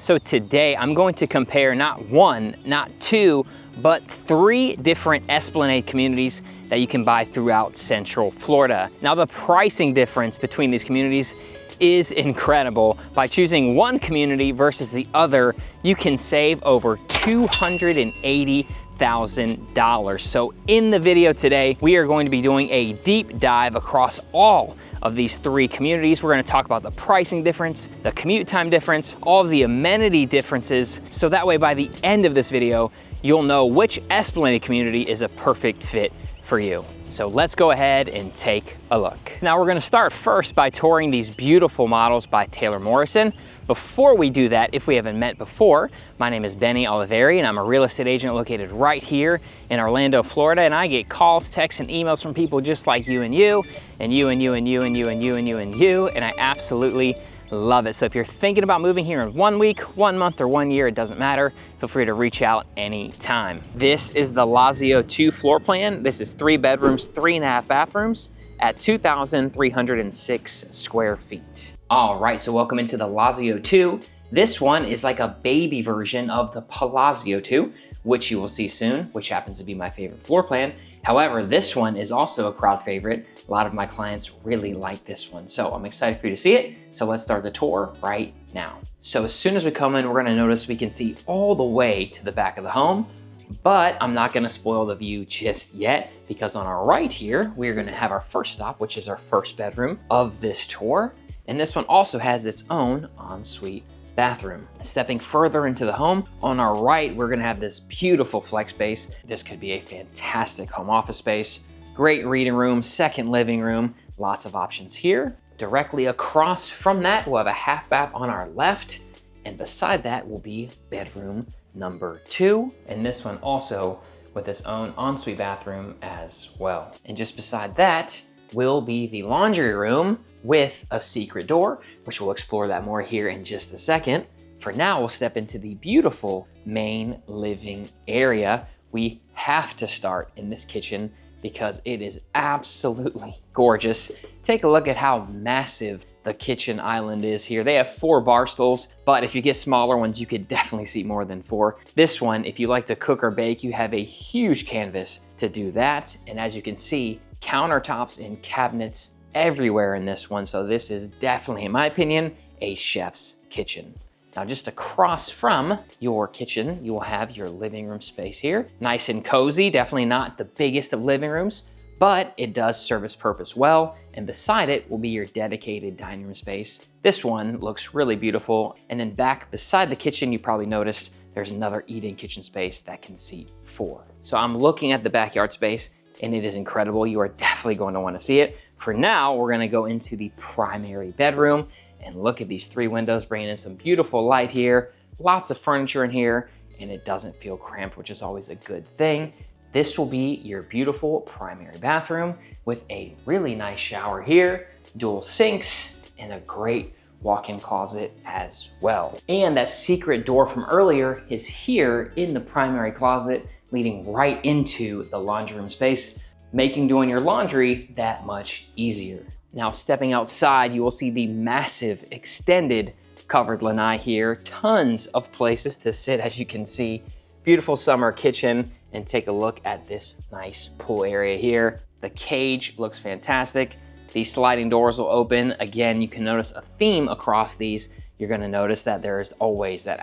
So today I'm going to compare not one, not two, but 3 different Esplanade communities that you can buy throughout Central Florida. Now the pricing difference between these communities is incredible. By choosing one community versus the other, you can save over $280,000. So in the video today, we are going to be doing a deep dive across all of these 3 communities. We're going to talk about the pricing difference, the commute time difference, all of the amenity differences. So that way by the end of this video, you'll know which Esplanade community is a perfect fit for you. So let's go ahead and take a look. Now we're gonna start first by touring these beautiful models by Taylor Morrison. Before we do that, if we haven't met before, my name is Benny Oliveri and I'm a real estate agent located right here in Orlando, Florida. And I get calls, texts, and emails from people just like you and you, and you and you and you and you and you and you and you, and I absolutely love it. So if you're thinking about moving here in 1 week, 1 month, or 1 year, it doesn't matter. Feel free to reach out anytime. This is the Lazio 2 floor plan. This is 3 bedrooms, 3.5 bathrooms at 2,306 square feet. All right, so welcome into the Lazio 2. This one is like a baby version of the Palazzo 2, which you will see soon, which happens to be my favorite floor plan. However, this one is also a crowd favorite. A lot of my clients really like this one. So I'm excited for you to see it. So let's start the tour right now. So as soon as we come in, we're gonna notice we can see all the way to the back of the home, but I'm not gonna spoil the view just yet because on our right here, we're gonna have our first stop, which is our first bedroom of this tour. And this one also has its own ensuite bathroom. Stepping further into the home, on our right, we're gonna have this beautiful flex space. This could be a fantastic home office space. Great reading room, second living room, lots of options here. Directly across from that, we'll have a half bath on our left, and beside that will be bedroom number 2. And this one also with its own ensuite bathroom as well. And just beside that will be the laundry room with a secret door, which we'll explore that more here in just a second. For now, we'll step into the beautiful main living area. We have to start in this kitchen because it is absolutely gorgeous. Take a look at how massive the kitchen island is here. They have 4 bar stools, but if you get smaller ones, you could definitely see more than 4. This one, if you like to cook or bake, you have a huge canvas to do that. And as you can see, countertops and cabinets everywhere in this one. So this is definitely, in my opinion, a chef's kitchen. Now just across from your kitchen, you will have your living room space here. Nice and cozy, definitely not the biggest of living rooms, but it does serve its purpose well. And beside it will be your dedicated dining room space. This one looks really beautiful. And then back beside the kitchen, you probably noticed there's another eat-in kitchen space that can seat 4. So I'm looking at the backyard space and it is incredible. You are definitely going to want to see it. For now, we're gonna go into the primary bedroom and look at these 3 windows, bringing in some beautiful light here, lots of furniture in here, and it doesn't feel cramped, which is always a good thing. This will be your beautiful primary bathroom with a really nice shower here, dual sinks, and a great walk-in closet as well. And that secret door from earlier is here in the primary closet, leading right into the laundry room space, making doing your laundry that much easier. Now stepping outside, you will see the massive extended covered lanai here. Tons of places to sit, as you can see. Beautiful summer kitchen, and take a look at this nice pool area here. The cage looks fantastic. These sliding doors will open. Again, you can notice a theme across these. You're gonna notice that there is always that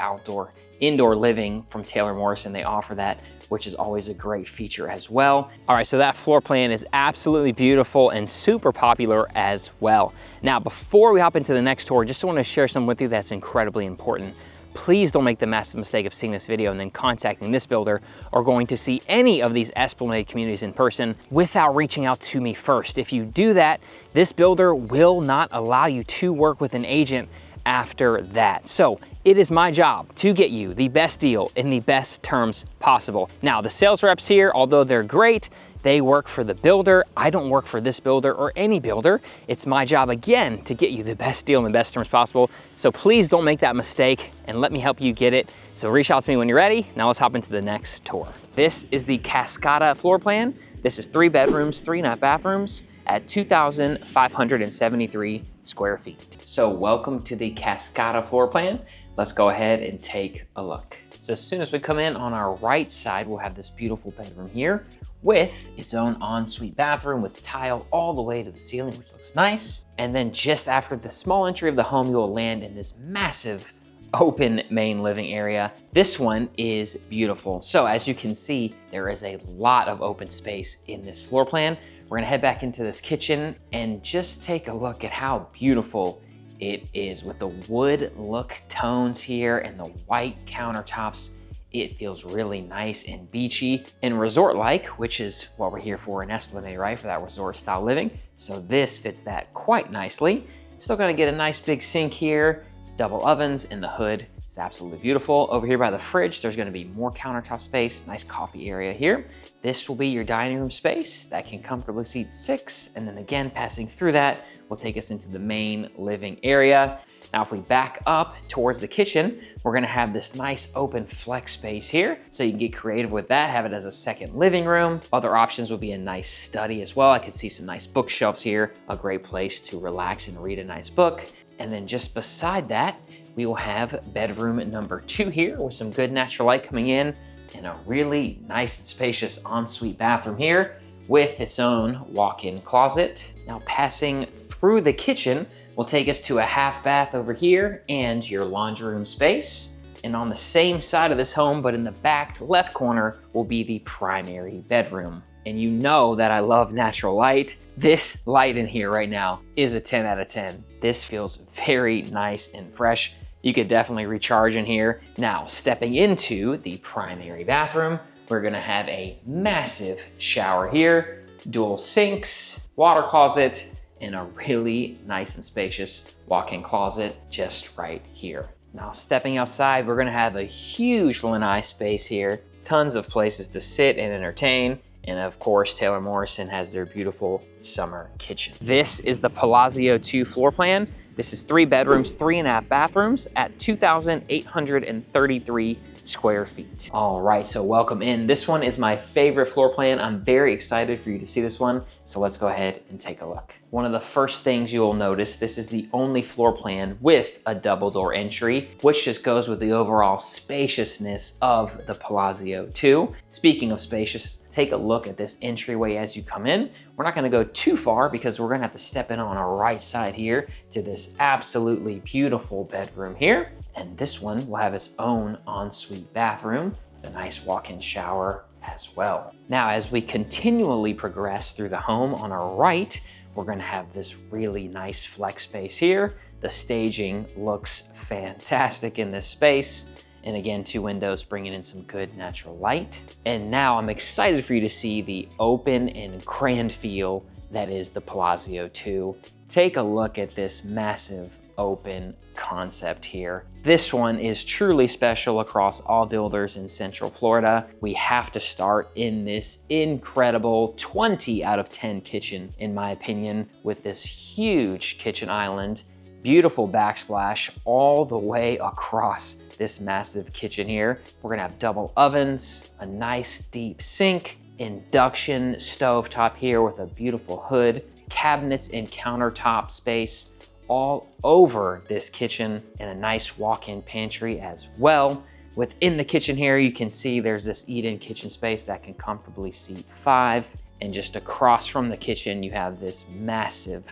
indoor living from Taylor Morrison. They offer that, which is always a great feature as well. All right, so that floor plan is absolutely beautiful and super popular as well. Now, before we hop into the next tour, just want to share something with you that's incredibly important. Please don't make the massive mistake of seeing this video and then contacting this builder or going to see any of these Esplanade communities in person without reaching out to me first. If you do that, this builder will not allow you to work with an agent after that. So it is my job to get you the best deal in the best terms possible. Now, the sales reps here, although they're great, they work for the builder. I don't work for this builder or any builder. It's my job, again, to get you the best deal in the best terms possible. So please don't make that mistake and let me help you get it. So reach out to me when you're ready. Now let's hop into the next tour. This is the Cascada floor plan. This is 3 bedrooms, 3.5 bathrooms at 2,573 square feet. So welcome to the Cascada floor plan. Let's go ahead and take a look. So as soon as we come in on our right side, we'll have this beautiful bedroom here with its own ensuite bathroom with tile all the way to the ceiling, which looks nice. And then just after the small entry of the home, you'll land in this massive open main living area. This one is beautiful. So as you can see, there is a lot of open space in this floor plan. We're gonna head back into this kitchen and just take a look at how beautiful it is with the wood look tones here and the white countertops. It feels really nice and beachy and resort-like, which is what we're here for in Esplanade, right? For that resort style living. So this fits that quite nicely. Still gonna get a nice big sink here, double ovens in the hood. It's absolutely beautiful. Over here by the fridge, there's gonna be more countertop space, nice coffee area here. This will be your dining room space that can comfortably seat 6. And then again, passing through that will take us into the main living area. Now, if we back up towards the kitchen, we're gonna have this nice open flex space here. So you can get creative with that, have it as a second living room. Other options will be a nice study as well. I can see some nice bookshelves here, a great place to relax and read a nice book. And then just beside that, we will have bedroom number 2 here with some good natural light coming in and a really nice and spacious ensuite bathroom here with its own walk-in closet. Now passing through the kitchen will take us to a half bath over here and your laundry room space. And on the same side of this home, but in the back left corner, will be the primary bedroom. And you know that I love natural light. This light in here right now is a 10 out of 10. This feels very nice and fresh. You could definitely recharge in here. Now, stepping into the primary bathroom, we're gonna have a massive shower here, dual sinks, water closet, and a really nice and spacious walk-in closet just right here. Now, stepping outside, we're gonna have a huge lanai space here, tons of places to sit and entertain. And of course, Taylor Morrison has their beautiful summer kitchen. This is the Palazzo 2 floor plan. This is 3 bedrooms, 3.5 bathrooms at 2,833 square feet. All right, so welcome in. This one is my favorite floor plan. I'm very excited for you to see this one. So let's go ahead and take a look. One of the first things you will notice, this is the only floor plan with a double door entry, which just goes with the overall spaciousness of the Palazzo 2. Speaking of spacious, take a look at this entryway as you come in. We're not gonna go too far because we're gonna have to step in on our right side here to this absolutely beautiful bedroom here. And this one will have its own ensuite bathroom with a nice walk-in shower as well. Now, as we continually progress through the home on our right, we're gonna have this really nice flex space here. The staging looks fantastic in this space. And again, 2 windows bringing in some good natural light. And now I'm excited for you to see the open and grand feel that is the Palazzo 2. Take a look at this massive open concept here. This one is truly special across all builders in Central Florida. We have to start in this incredible 20 out of 10 kitchen, in my opinion, with this huge kitchen island, beautiful backsplash all the way across this massive kitchen here. We're gonna have double ovens, a nice deep sink, induction stovetop here with a beautiful hood, cabinets and countertop space all over this kitchen, and a nice walk-in pantry as well. Within the kitchen here, you can see there's this eat-in kitchen space that can comfortably seat 5. And just across from the kitchen, you have this massive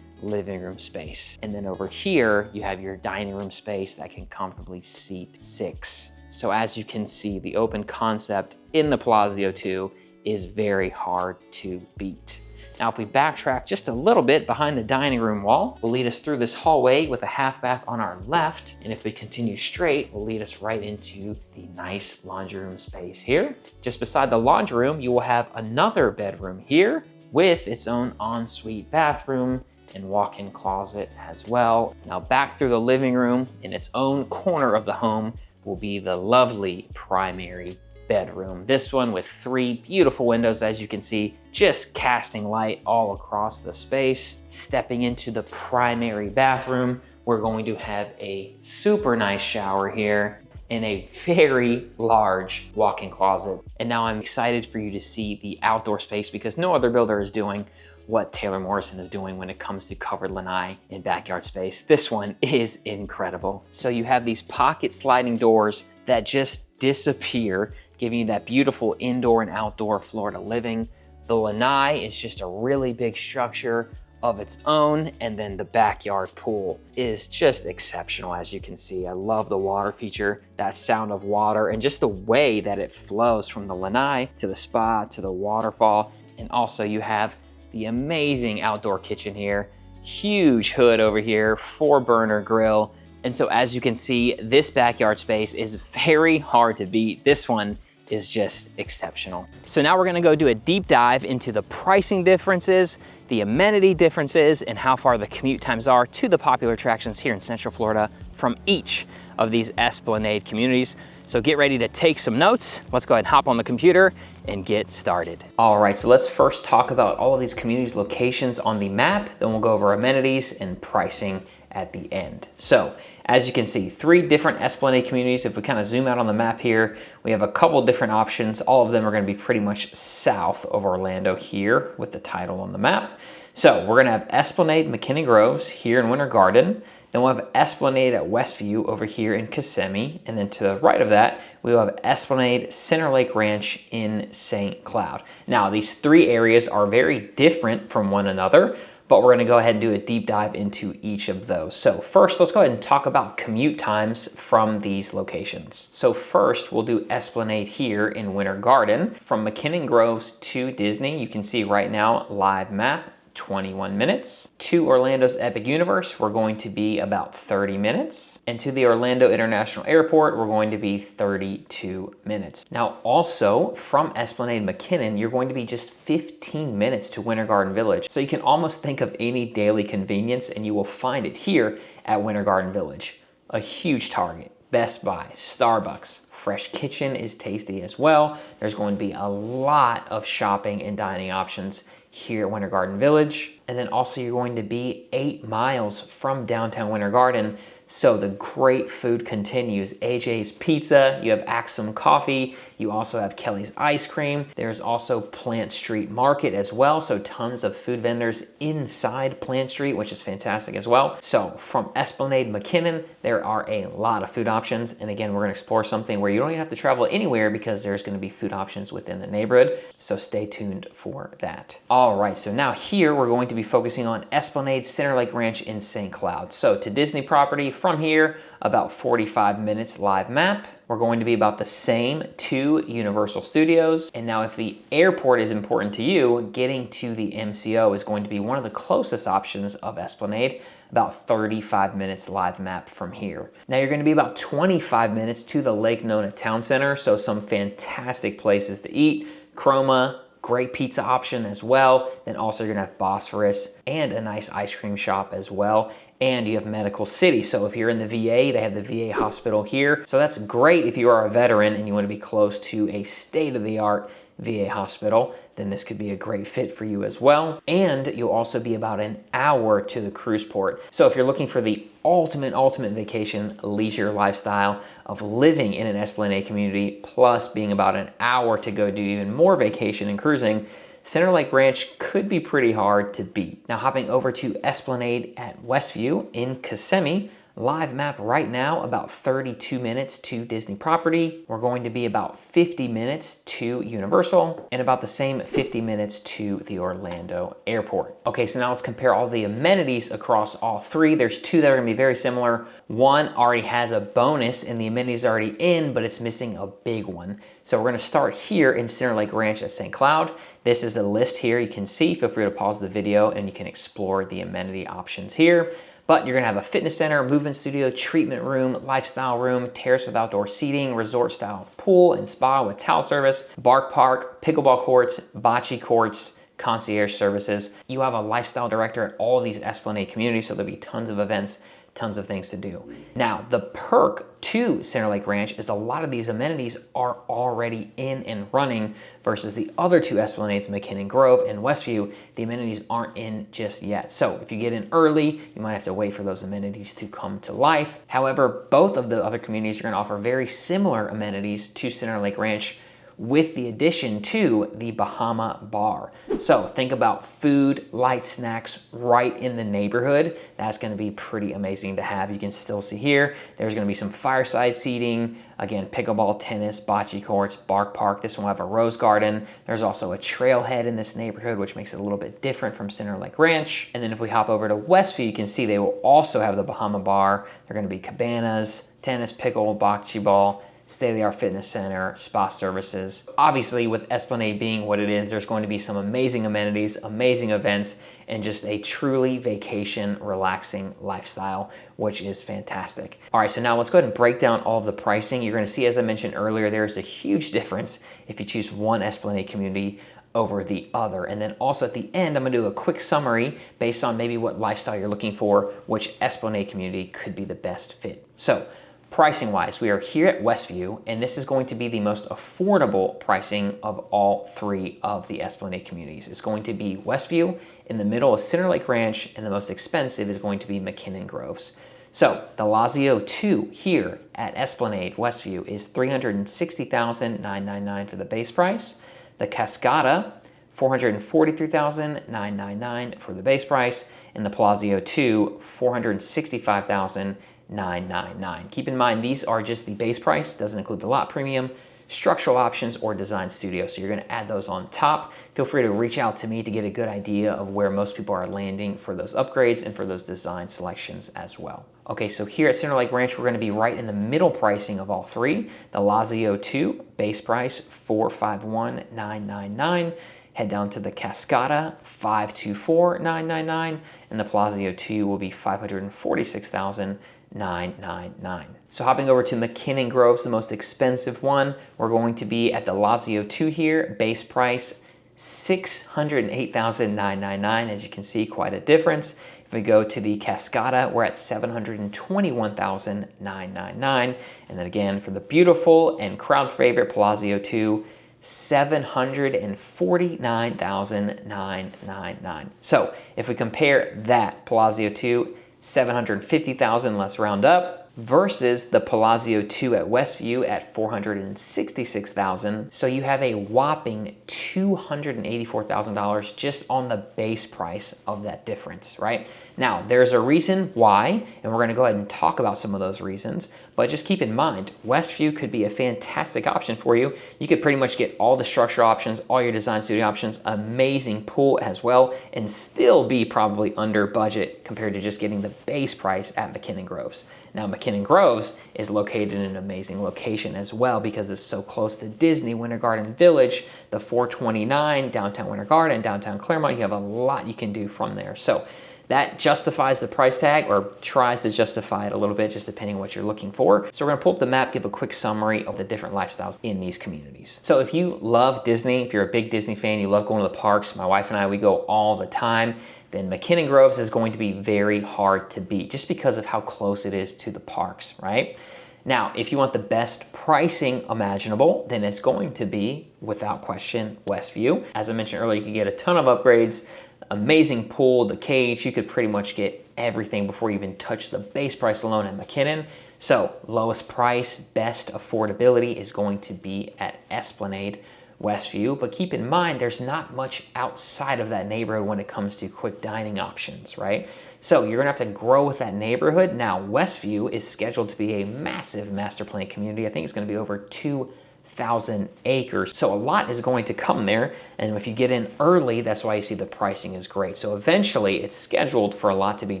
living room space. And then over here, you have your dining room space that can comfortably seat 6. So as you can see, the open concept in the Palazzo 2 is very hard to beat. Now, if we backtrack just a little bit behind the dining room wall, will lead us through this hallway with a half bath on our left. And if we continue straight, will lead us right into the nice laundry room space here. Just beside the laundry room, you will have another bedroom here with its own ensuite bathroom and walk-in closet as well. Now, back through the living room in its own corner of the home will be the lovely primary bedroom. This one with 3 beautiful windows, as you can see, just casting light all across the space. Stepping into the primary bathroom, we're going to have a super nice shower here and a very large walk-in closet. And now I'm excited for you to see the outdoor space because no other builder is doing what Taylor Morrison is doing when it comes to covered lanai in backyard space. This one is incredible. So you have these pocket sliding doors that just disappear, giving you that beautiful indoor and outdoor Florida living. The lanai is just a really big structure of its own, and then the backyard pool is just exceptional, as you can see. I love the water feature, that sound of water, and just the way that it flows from the lanai to the spa to the waterfall. And also you have the amazing outdoor kitchen here, huge hood over here, 4-burner grill. And so as you can see, this backyard space is very hard to beat. This one is just exceptional. So now we're gonna go do a deep dive into the pricing differences, the amenity differences, and how far the commute times are to the popular attractions here in Central Florida from each of these Esplanade communities. So get ready to take some notes. Let's go ahead and hop on the computer and get started. All right, so let's first talk about all of these communities' locations on the map, then we'll go over amenities and pricing at the end. So as you can see, 3 different Esplanade communities. If we kind of zoom out on the map here, we have a couple different options. All of them are going to be pretty much south of Orlando here with the title on the map. So we're going to have Esplanade McKinnon Groves here in Winter Garden. Then we'll have Esplanade at Westview over here in Kissimmee. And then to the right of that, we will have Esplanade Center Lake Ranch in St. Cloud. Now, these 3 areas are very different from one another, but we're gonna go ahead and do a deep dive into each of those. So first, let's go ahead and talk about commute times from these locations. So first, we'll do Esplanade here in Winter Garden. From McKinnon Groves to Disney, you can see right now, live map, 21 minutes. To Orlando's Epic Universe, we're going to be about 30 minutes. And to the Orlando International Airport, we're going to be 32 minutes. Now also, from Esplanade McKinnon, you're going to be just 15 minutes to Winter Garden Village. So you can almost think of any daily convenience and you will find it here at Winter Garden Village. A huge Target, Best Buy, Starbucks, Fresh Kitchen is tasty as well. There's going to be a lot of shopping and dining options here at Winter Garden Village. And then also you're going to be 8 miles from downtown Winter Garden. So the great food continues. AJ's Pizza, you have Axum Coffee, you also have Kelly's Ice Cream. There's also Plant Street Market as well. So tons of food vendors inside Plant Street, which is fantastic as well. So from Esplanade McKinnon, there are a lot of food options. And again, we're gonna explore something where you don't even have to travel anywhere because there's gonna be food options within the neighborhood. So stay tuned for that. All right, so now here we're going to be focusing on Esplanade Center Lake Ranch in St. Cloud. So to Disney property, from here, about 45 minutes live map. We're going to be about the same to Universal Studios. And now if the airport is important to you, getting to the MCO is going to be one of the closest options of Esplanade, about 35 minutes live map from here. Now you're going to be about 25 minutes to the Lake Nona Town Center, so some fantastic places to eat. Chroma, great pizza option as well. Then also you're gonna have Bosphorus and a nice ice cream shop as well. And you have Medical City. So if you're in the VA, they have the VA hospital here. So that's great if you are a veteran and you want to be close to a state-of-the-art VA hospital, then this could be a great fit for you as well. And you'll also be about an hour to the cruise port. So if you're looking for the ultimate vacation leisure lifestyle of living in an Esplanade community, plus being about an hour to go do even more vacation and cruising, Center Lake Ranch could be pretty hard to beat. Now hopping over to Esplanade at Westview in Kissimmee, live map right now, about 32 minutes to Disney property. We're going to be about 50 minutes to Universal and about the same 50 minutes to the Orlando Airport. Okay, so now let's compare all the amenities across all 3. There's 2 that are gonna be very similar. One already has a bonus and the amenities are already in, but it's missing a big one. So we're gonna start here in Center Lake Ranch at St. Cloud. This is a list here you can see. Feel free to pause the video and you can explore the amenity options here. But you're gonna have a fitness center, movement studio, treatment room, lifestyle room, terrace with outdoor seating, resort style pool and spa with towel service, bark park, pickleball courts, bocce courts, concierge services. You have a lifestyle director at all these Esplanade communities, so there'll be tons of events, tons of things to do. Now, the perk to Center Lake Ranch is a lot of these amenities are already in and running versus the other 2 Esplanades, McKinnon Grove and Westview, the amenities aren't in just yet. So if you get in early, you might have to wait for those amenities to come to life. However, both of the other communities are gonna offer very similar amenities to Center Lake Ranch, with the addition to the Bahama Bar. So think about food, light snacks right in the neighborhood. That's gonna be pretty amazing to have. You can still see here, there's gonna be some fireside seating, again, pickleball, tennis, bocce courts, bark park. This one will have a rose garden. There's also a trailhead in this neighborhood, which makes it a little bit different from Center Lake Ranch. And then if we hop over to Westview, you can see they will also have the Bahama Bar. They're gonna be cabanas, tennis, pickle, bocce ball, state-of-the-art fitness center, spa services. Obviously, with Esplanade being what it is, there's going to be some amazing amenities, amazing events, and just a truly vacation, relaxing lifestyle, which is fantastic. All right, so now let's go ahead and break down all of the pricing. You're gonna see, as I mentioned earlier, there's a huge difference if you choose one Esplanade community over the other. And then also at the end, I'm gonna do a quick summary based on maybe what lifestyle you're looking for, which Esplanade community could be the best fit. So, pricing wise, we are here at Westview, and this is going to be the most affordable pricing of all three of the Esplanade communities. It's going to be Westview, in the middle of Center Lake Ranch, and the most expensive is going to be McKinnon Groves. So the Lazio 2 here at Esplanade Westview is $360,999 for the base price. The Cascada, $443,999 for the base price, and the Palazzo 2, $465,999. Keep in mind, these are just the base price, doesn't include the lot premium, structural options, or design studio. So you're gonna add those on top. Feel free to reach out to me to get a good idea of where most people are landing for those upgrades and for those design selections as well. Okay, so here at Center Lake Ranch, we're gonna be right in the middle pricing of all three. The Lazio 2, base price, $451,999. Head down to the Cascada, $524,999, and the Palazzo 2 will be $546,999. So hopping over to McKinnon Groves, the most expensive one, we're going to be at the Lazio 2 here, base price $608,999. As you can see, quite a difference. If we go to the Cascada, we're at $721,999. And then again, for the beautiful and crowd favorite Palazzo 2, $749,999. So if we compare that Palazzo 2, $750,000, let's round up, versus the Palazzo 2 at Westview at $466,000. So you have a whopping $284,000 just on the base price of that difference, right? Now, there's a reason why, and we're gonna go ahead and talk about some of those reasons, but just keep in mind, Westview could be a fantastic option for you. You could pretty much get all the structural options, all your design studio options, amazing pool as well, and still be probably under budget compared to just getting the base price at McKinnon Groves. Now, McKinnon Groves is located in an amazing location as well because it's so close to Disney, Winter Garden Village, the 429, downtown Winter Garden, downtown Claremont. You have a lot you can do from there. So that justifies the price tag, or tries to justify it a little bit, just depending on what you're looking for. So we're gonna pull up the map, give a quick summary of the different lifestyles in these communities. So if you love Disney, if you're a big Disney fan, you love going to the parks, my wife and I, we go all the time, then McKinnon Groves is going to be very hard to beat just because of how close it is to the parks, right? Now, if you want the best pricing imaginable, then it's going to be, without question, Westview. As I mentioned earlier, you can get a ton of upgrades, amazing pool, the cage, you could pretty much get everything before you even touch the base price alone at McKinnon. So lowest price, best affordability is going to be at Esplanade Westview, but keep in mind there's not much outside of that neighborhood when it comes to quick dining options, right? So you're gonna have to grow with that neighborhood. Now, Westview is scheduled to be a massive master plan community. I think it's gonna be over 2,000 acres. So a lot is going to come there, and if you get in early, that's why you see the pricing is great. So eventually it's scheduled for a lot to be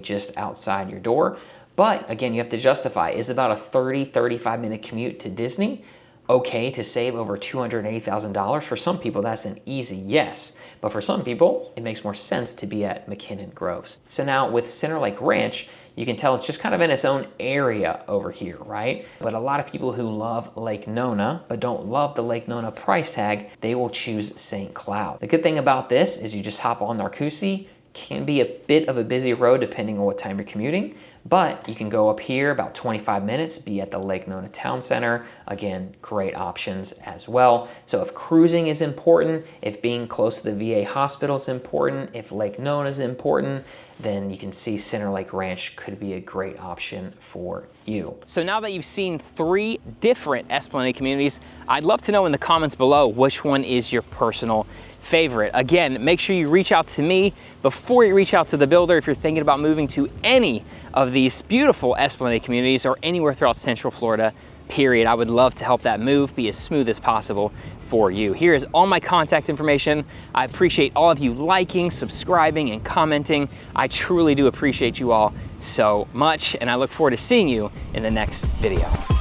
just outside your door, but again, you have to justify, is about a 35 minute commute to Disney okay to save over $280,000? For some people, that's an easy yes. But for some people, it makes more sense to be at McKinnon Groves. So now with Center Lake Ranch, you can tell it's just kind of in its own area over here, right? But a lot of people who love Lake Nona, but don't love the Lake Nona price tag, they will choose St. Cloud. The good thing about this is you just hop on Narcoossee, can be a bit of a busy road depending on what time you're commuting, But you can go up here about 25 minutes, be at the Lake Nona Town Center. Again, great options as well. So if cruising is important, if being close to the VA hospital is important, if Lake Nona is important, then you can see Center Lake Ranch could be a great option for you. So now that you've seen 3 different Esplanade communities, I'd love to know in the comments below which one is your personal favorite. Again, make sure you reach out to me before you reach out to the builder if you're thinking about moving to any of these beautiful Esplanade communities or anywhere throughout Central Florida, period. I would love to help that move be as smooth as possible for you. Here is all my contact information. I appreciate all of you liking, subscribing, and commenting. I truly do appreciate you all so much, and I look forward to seeing you in the next video.